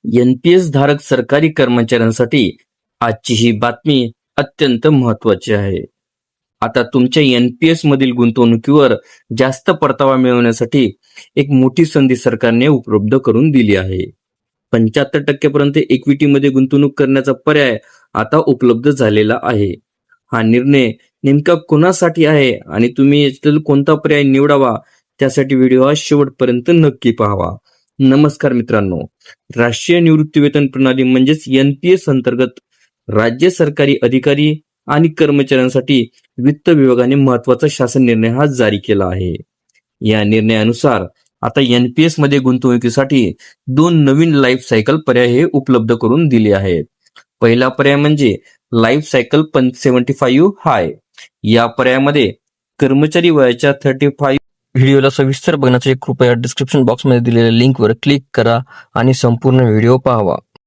NPS धारक सरकारी कर्मचाऱ्यांसाठी आजची ही बातमी अत्यंत महत्वाची आहे. आता तुमच्या एनपीएस मधील गुंतवणुकीवर जास्त परतावा मिळवण्यासाठी एक मोठी संधी सरकारने उपलब्ध करून दिली आहे. 75% पर्यंत इक्विटीमध्ये गुंतवणूक करण्याचा पर्याय आता उपलब्ध झालेला आहे. हा निर्णय नेमका कोणासाठी आहे आणि तुम्ही यातील कोणता पर्याय निवडावा त्यासाठी व्हिडिओ हा शेवटपर्यंत नक्की पाहावा. नमस्कार मित्रांनो, राष्ट्रीय निवृत्ती वेतन प्रणाली म्हणजेच एनपीएस अंतर्गत राज्य सरकारी अधिकारी आणि कर्मचाऱ्यांसाठी वित्त विभागाने महत्वाचा शासन निर्णय हा जारी केला आहे. या निर्णयानुसार आता एनपीएस मध्ये गुंतवणुकीसाठी 2 नवीन लाईफ सायकल पर्याय हे उपलब्ध करून दिले आहेत. पहिला पर्याय म्हणजे लाईफ सायकल 75 हाय. या पर्यायामध्ये कर्मचारी वयाच्या 35 व्हिडिओला सविस्तर बघण्यासाठी कृपया डिस्क्रिप्शन बॉक्समध्ये दिलेल्या लिंकवर क्लिक करा आणि संपूर्ण व्हिडिओ पाहावा.